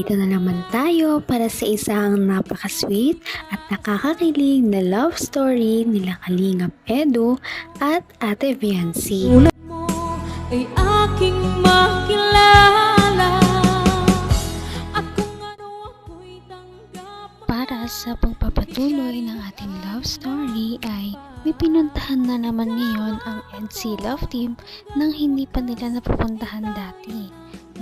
Narito na naman tayo para sa isang napaka-sweet at nakakakilig na love story nila Kalingap Edu at Ate Viancy. Mo ay aking makilala at kung ano ako'y tanggap. Para sa pagpapatuloy ng ating love story ay may pinuntahan na naman ngayon ang EDC Love Team nang hindi pa nila napupuntahan dati.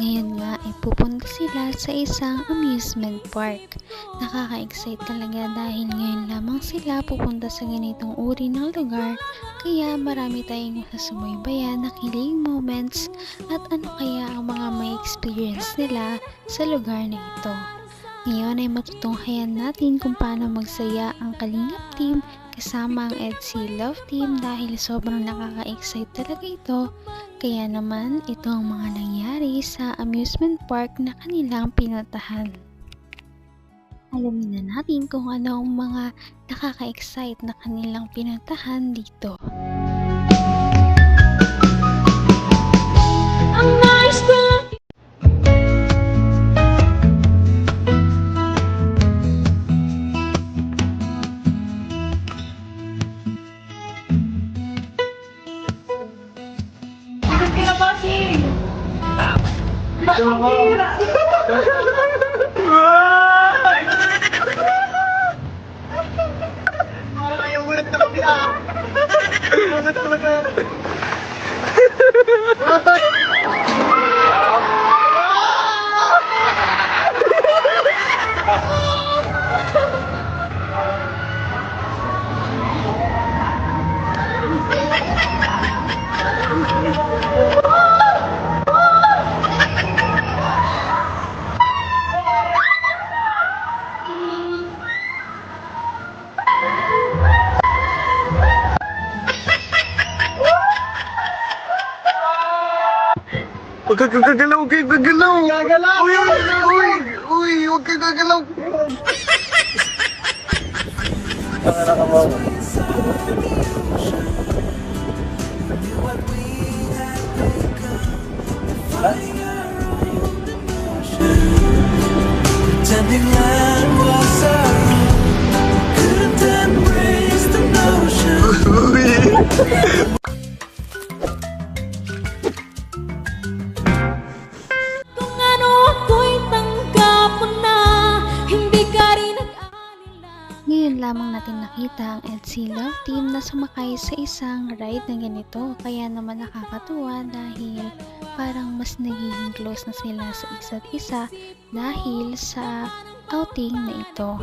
Ngayon nga ay pupunta sila sa isang amusement park. Nakaka-excite talaga dahil ngayon lamang sila pupunta sa ganitong uri ng lugar, kaya marami tayong masasubaybayan na kilig moments at ano kaya ang mga may experience nila sa lugar na ito. Ngayon ay matutunghayan natin kung paano magsaya ang Kalingap Team kasama ang EDC Love Team dahil sobrang nakaka-excite talaga ito. Kaya naman ito ang mga nangyari sa amusement park na kanilang pinuntahan. Alamin na natin kung ano ang mga nakaka-excite na kanilang pinuntahan dito. Ang nice ko lang. Huwag ka gagalaw, huwag ka gagalaw! Gagalaw! Uy, huwag ka gagalaw! Pretending land was our own, couldn't embrace the notion. Kung ano ako'y tanggap mo na, hindi ka rin nag-alala. Ngayon lamang natin nakita ang EDC Love Team na sumakay sa isang ride na ganito, kaya naman nakakatuwa dahil parang mas nagiging close na sila sa isa't isa dahil sa outing na ito.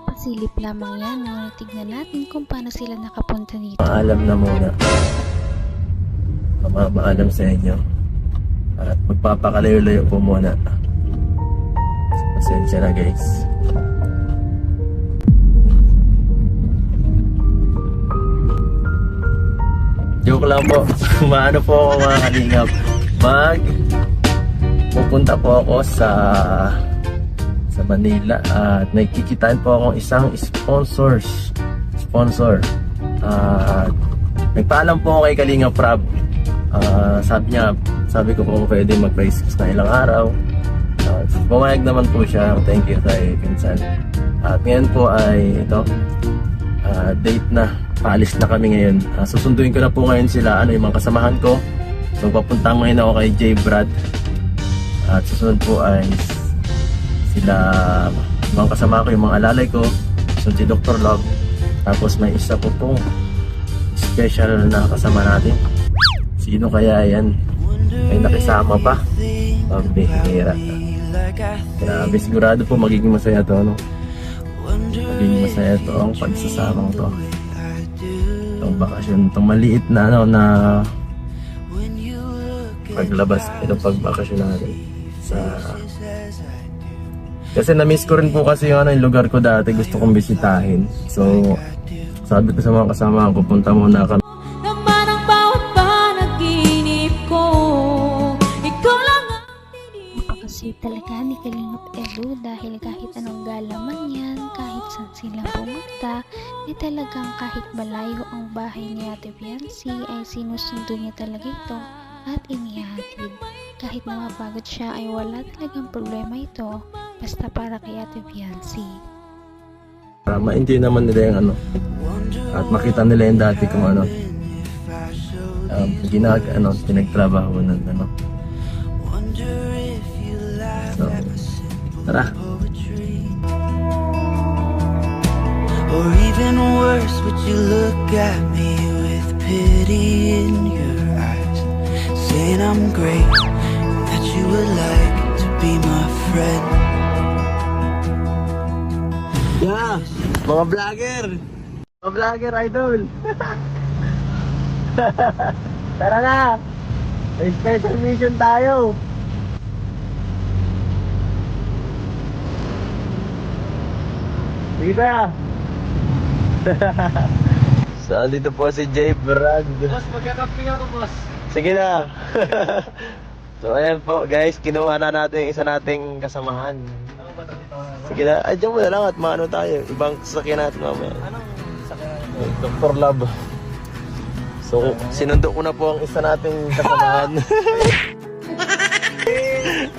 Pasilip lamang yan, ngunit tignan natin kung paano sila nakapunta dito. Maalam na muna. Maalam sa inyo. At magpapakalayo-layo po muna. Pasensya na guys. Joke lang po. Maano po ako mga kalingap. Pupunta po ako sa Manila at may kikitain po akong isang sponsor. Nagpaalam po ako kay Kalingap Rab. Sabi ko po kung pwede mag-price na ilang araw. Pumayag naman po siya. Thank you kay Pinsan. At ngayon po ay ito, date na. Paalis na kami ngayon. Susunduin ko na po ngayon sila, yung mga kasamahan ko. So papunta ngayon ako kay J. Brad. At susunod po ay sila, mga kasama ko, yung mga alalay ko. Susunod si Dr. Love. Tapos may isa po pong special na kasama natin. Sino kaya yan? Ay nakisama pa. Pambihira. Grabe, sigurado po magiging masaya to, no? Magiging masaya to ang pagsasamang to. Itong bakasyon, itong maliit na na paglabas, itong pagbakasyon natin kasi na-miss ko rin po kasi yung lugar ko dati, gusto kong bisitahin. So sabi ko sa mga kasama ko, punta muna kami. Naman ang bawat panaginip ko, ikaw lang ang Napakasweet talaga ni Kalingap Edu dahil kahit anong gala man yan, kahit saan sila pumunta, talagang kahit malayo ang bahay ni Ate Viancy ay sinusundo niya talaga ito at inihatid. kahit na mapagod siya ay wala talagang problema ito basta para kay Ate Viancy. Para ma-enjoy naman nila yung ano. At makita nila yung dati kung ano. Pinagtrabaho ng ano. So, tara. Or even worse, would you look at me with pity in your eyes, saying I'm great, and that you would like to be my friend? Yeah! Mga vlogger! Mga vlogger idol! Tara na! May special mission tayo! Sige na! So, dito po si Jay Brand. Boss, magkakaping ako, boss. Sige na! So, ayan po guys, kinuha na natin yung isa nating kasamahan. Sige na, ay dyan mo na lang at maano tayo. Ibang sasakyan natin mamaya. Anong sakyan? Dr. Love. So, sinundo ko na po ang isa nating kasamahan.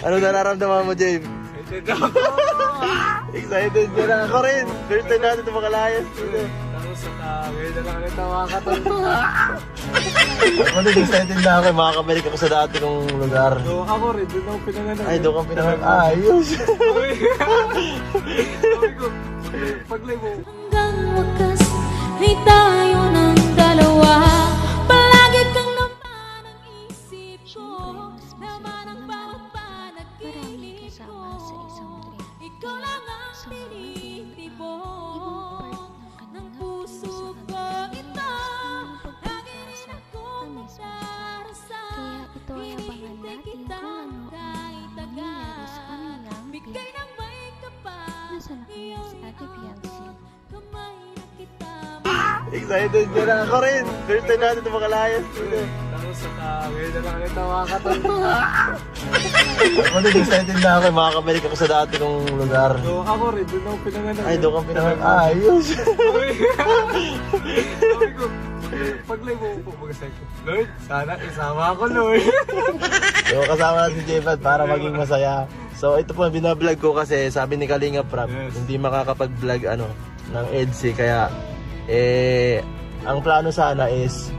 Ano nararamdaman mo, Jay? Excited ka na ako rin. First time natin ito makalayas. Tapos ngayon na lang ito makakatulog. Ano, excited na ako. Makakabalik ako sa dati kong lugar. So ako rin, doon ako pinanganak. Ay, doon kang pinanganak. Ayos. Sabi ko, paglay mo. Hanggang wakas ay tayo ng dalawa. Palagi kang naman ang isip ko. Naman ang bawat Maraming panaginip kasama sa isang ko. trip. Ikaw lang ang Sa mga tinitibok ibang part ng ng kanila puso ko ito. Lagi rin akong magdarasal. Kaya ito ay abangan natin kung ano ang mangyayari sa kanilang Bigay trip. ng may kapal. Nasa na kaya si Ate Viancy? Kamay na kita. Excited ka na ako rin. First time natin ito makalayas. Tapos ngayon na lang ito makakatulog. Ano, excited na ako. Makakabalik ako sa dati kong lugar. So ako rin, doon ako pinanganak. Ay, doon kang pinanganak. Ayos. Sabi ko, paglay mo po, magasay ko. Lord, sana isama ako, Lord. So, kasama na si J-Pad para maging masaya. So, ito po, binablog ko kasi sabi ni Kalinga Prab, Yes. hindi makakapag-vlog ng EDSI. Kaya, ang plano sana is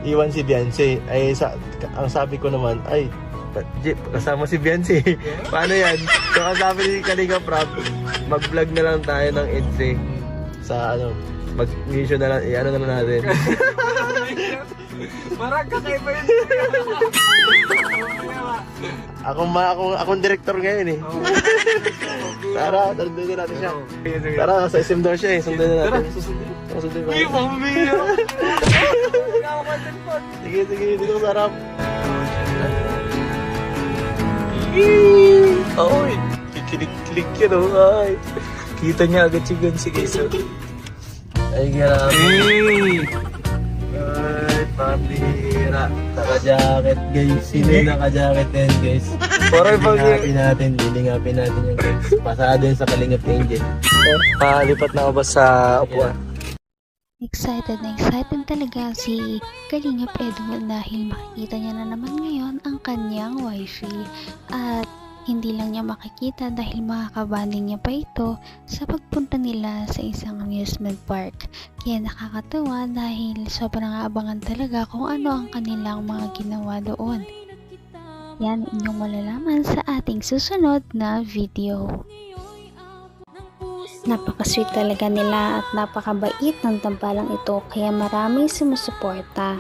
iwan si Viancy. Ang sabi ko naman, ay, Jeep, kasama si Viancy. Paano yan? So, ang sabi ni Kalinga Prab, mag-vlog na lang tayo ng EDSI. Sa mag-mission na lang, ano naman natin. Parang kakaiba yun. Akong director ngayon eh. Tara, sundin natin siya. Tara, sa SM daw siya eh. Sundin na natin. Sundin ba? Uy, pamilya! Sige, dito ko sarap. Oy, kikilig-kilig yun, ay. Kita niya agad si Gansi Kaysa. Ay, grabe. Hey! Ay, pambira. Naka-jacket, guys. Sino yung naka-jacket na yun, guys? Parang pag- Lilingapin natin yung pasado yun sa Kalingap Angel. Lipat na ako ba sa upuan? Excited na excited talaga si Kalingap Edwin dahil makikita niya na naman ngayon ang kanyang wifey at hindi lang niya makikita dahil makakabanding niya pa ito sa pagpunta nila sa isang amusement park. Kaya nakakatawa dahil sobrang abangan talaga kung ano ang kanilang mga ginawa doon. Yan inyong malalaman sa ating susunod na video. Napaka-sweet talaga nila at napakabait ng tambalang ito kaya maraming sumusuporta.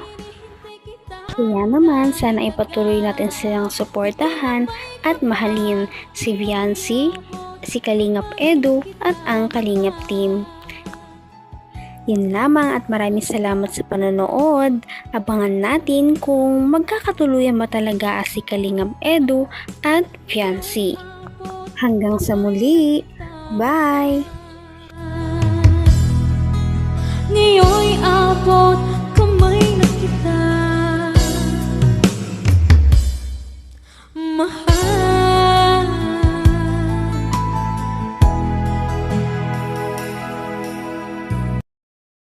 Kaya naman sana ipatuloy natin silang suportahan at mahalin si Viancy, si Kalingap Edu at ang Kalingap team. Yun lamang at maraming salamat sa panonood. Abangan natin kung magkakatuluyan ba talaga si Kalingap Edu at Viancy. Hanggang sa muli! Bye! Ngayon'y abot